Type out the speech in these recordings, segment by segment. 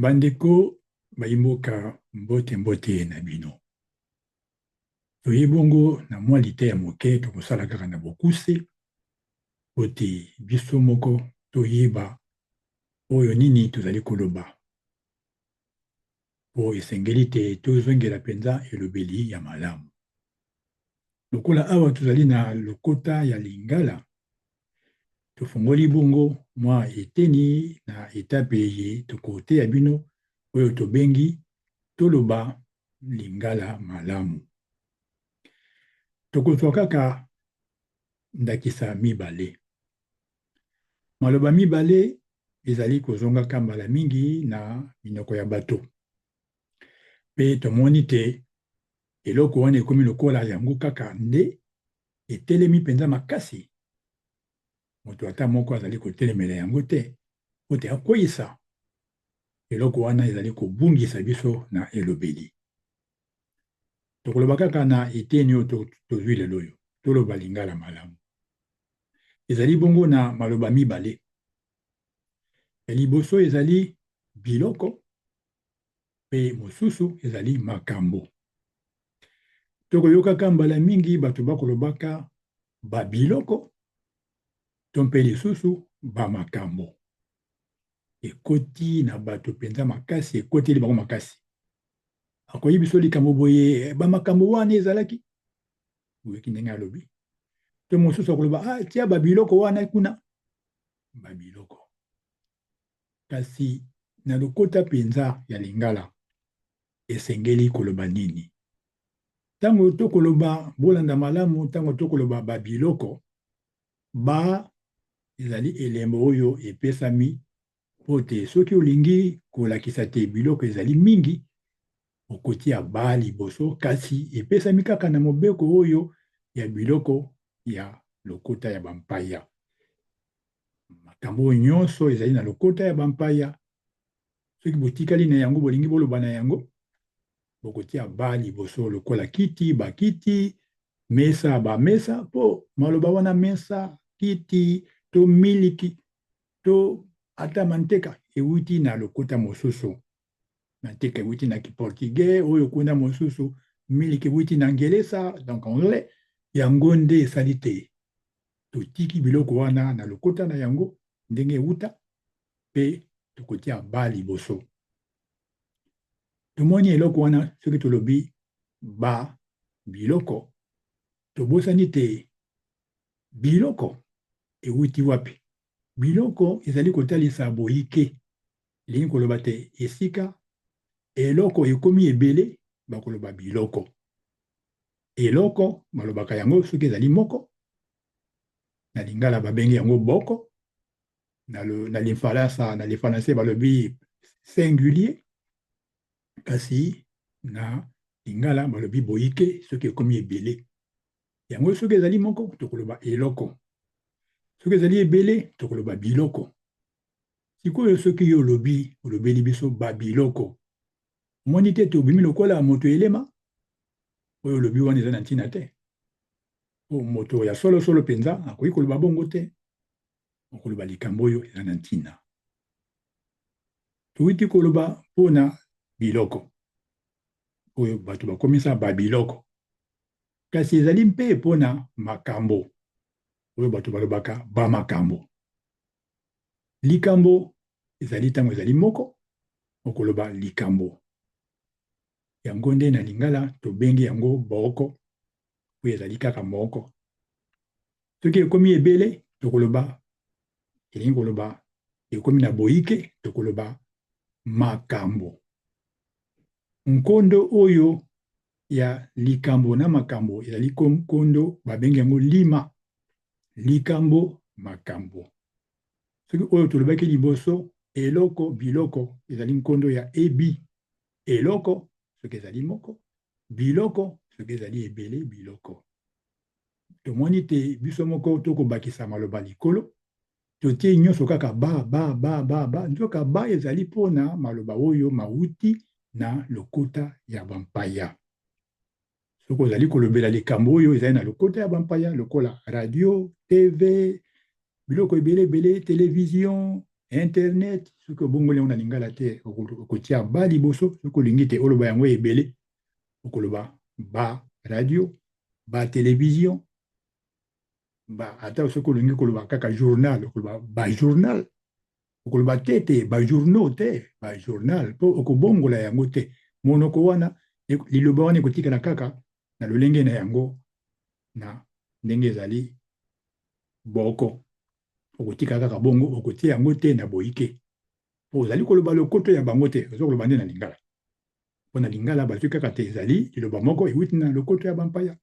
Bandeko bayimboka mbote mbote na bino. Toye bongo na mwa lite ya moke tokosala kaka na bokuse kote biso moko toyeba oyo nini tozali koloba. Po esengeli te tozongela mpenza elobeli ya malamu. Lokola awa tozali na lokota ya Lingala, tofungoli bongo mwa eteni na etape ye tokote ya bino oyo tobengi toloba Lingala malamu. Tokozwa kaka ndakisa mibale. Maloba mibale ezali kozongaka mbala mingi na minoko ya bato. Pe tomoni te eloko wana ekomi lokola yango kaka nde etelemi mpenza makasi. Moto ata moko azali kotelemela yango te, ote akweyisa eloko wana ezali kobungisa biso na elobeli. Tokoloba kaka na eteni oyo tozwi lelo oyo, toloba Lingala malamu. Ezali bongo na maloba mibale. Ya liboso ezali biloko, pe mosusu ezali makambo. Tokoyokaka mbala mingi bato bakolobaka ba biloko, to mpe lisusu ba makambo. Ekoti na bato mpenza makasi, ekoteli bango makasi. Akoyi biso likambo boye ba makambo wana ezalaki boyeki ndenge alobi. To mosusu akoloba tia ba biloko wana kuna ba biloko. Kasi na lokota mpenza ya Lingala esengeli koloba nini? Tango tokoloba bolanda malamu, tango tokoloba ba biloko, ba ezali elembo oyo epesami pote soki olingi kolakisa te biloko ezali mingi okotia ba liboso, kasi epesami kaka na mobeko oyo ya biloko ya lokota ya bampaya. Makambo nyonso ezali na lokota ya bampaya. Soki botikali na yango bolingi boloba na yango, bokotia ba liboso lokola kiti, bakiti, mesa, ba mesa, po maloba wana mesa, kiti, to miliki, to ata manteka ewuti na lokota mosusu. Manteka ewuti na kiportugais, oyo kuna mosusu, miliki ewuti na ngelesa, donc anglais, yango nde esali te. Totiki biloko wana na lokota na yango, ndenge ewuta, pe tokotia ba liboso. Tomoni eloko wana soki tolobi ba biloko, tobosani te biloko ewuti wapi. Biloko ezali kotalisa boyike, lingi koloba te esika eloko ekomi ebele bakoloba biloko. Eloko balobaka yango soki ezali moko, na Lingala babengi yango boko, na lifalansé balobi singulier, kasi na Lingala balobi boyike soki ekomi ebele. Yango soki ezali moko tokoloba eloko, soki ezali ebele tokoloba biloko. Sikoyo soki yo olobeli biso ba biloko, omoni te tobimi lokola moto elema oyo olobi wana eza na ntina te. O moto ya solo solo penza akoki koloba bongo te, okoloba likambo oyo eza na ntina. Towiti koloba mpona biloko oyo bato bakomisa ba biloko, kasi ezali mpe mpona makambo oyo bato balobaka ba makambo. Likambo ezali tango ezali moko, okoloba likambo. Yango nde na Lingala tobengi yango boko, oyo ezali kaka moko. Soki ekomi ebele tokoloba, elingi koloba ekomi na boyike, tokoloba makambo. Nkondo oyo ya likambo na makambo ezali nkondo babengi yango lima. Likambo makambo. Soki oyo tolobaki liboso eloko biloko ezali nkondo ya ebi. Eloko soki ezali moko, biloko soki ezali ebele biloko. Tomoni te biso moko tokobakisa maloba likolo, totie nyonso kaka ba. Nzoka ba ezali mpona maloba oyo mawuti na lokota ya bampaya. Soko ezali kolobela likambo oyo ezali na lokota ya bampaya lokola radio, TV, biloko ebele, télévision, internet soki obongoli yango na lingala te okotia ba liboso soki olingi te oloba yango ebele okoloba ba radio ba télévision ata soki olingi koloba kaka journal okoloba ba journal okoloba te ba journaux te ba journal mpo okobongola yango te monoko wana liloba wana ekotikala kaka na lolenge na yango na ndenge ezali boko okotika kaka bongo okotia yango te na boyike mpo ozali koloba lokoto ya bango te oza koloba nde na lingala mpo na lingala bazwi kaka te ezali liloba moko ewuti na lokoto ya bampaya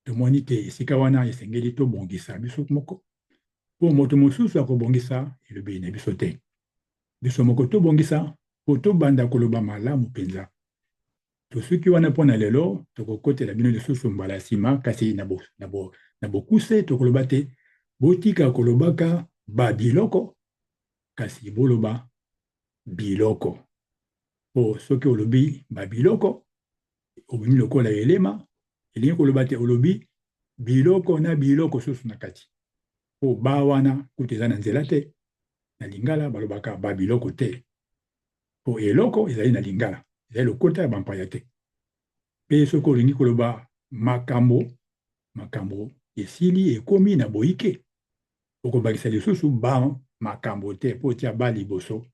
tomoni te esika wana esengeli tobongisa biso moko mpo moto mosusu akobongisa elobeli na biso te biso moko tobongisa mpo tobanda koloba malamu mpenza tosuki wana mpo na lelo tokokotela bino lisusu mbala ya nsima kasi na bokuse tokoloba te botika kolobaka babiloko kasi boloba biloko mpo soki olobi babiloko obimi lokola elema elingi koloba te olobi biloko na biloko susu na kati mpo ba wana kutu eza na nzela te na lingala balobaka babiloko te mpo eloko ezali na lingala ezali lokota ya bampaya te mpe soki olingi koloba makambo esili ekomi na boyike okobakisa lisusu ba makambo te mpo otia ba liboso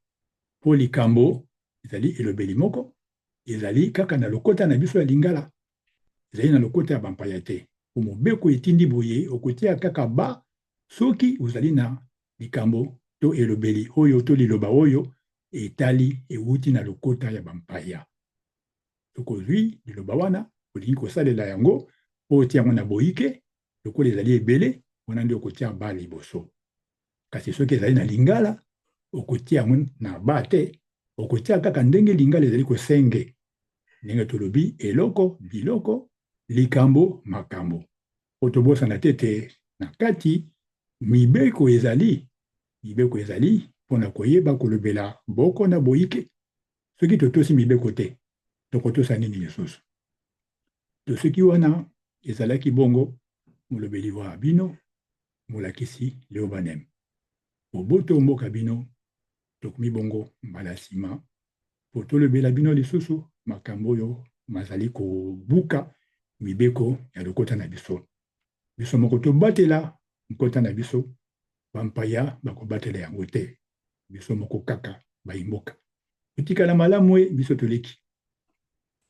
mpo likambo ezali elobeli moko ezali kaka na lokota na biso ya lingala ezali na lokota ya bampaya te mpo mobeko etindi boye okotia kaka ba soki ozali na likambo to elobeli oyo to liloba oyo etali ewuti na lokota ya bampaya tokozwi liloba wana olingi kosalela yango mpo otia yango na boyike lokola ezali ebele wana nde okotia ba liboso kasi soki ezali na lingala okotia yango na ba te okotia kaka ndenge lingala ezali kosenge ndenge tolobi eloko biloko likambo makambo po tobosana te na kati mibeko ezali mpona koyeba kolobela boko na boyike soki totosi mibeko te tokotosa nini lisusu to soki wana ezalaki bongo molobeli wa bino molakisi Leo Banem boboto mboka bino tokomi bongo mbala nsima po tolobela bino lisusu makambo oyo mazali kobuka mibeko ya lokota na biso moko tobatela nkota na biso bampaya bakobatela yango te biso moko kaka bayimboka totikala malamu biso toleki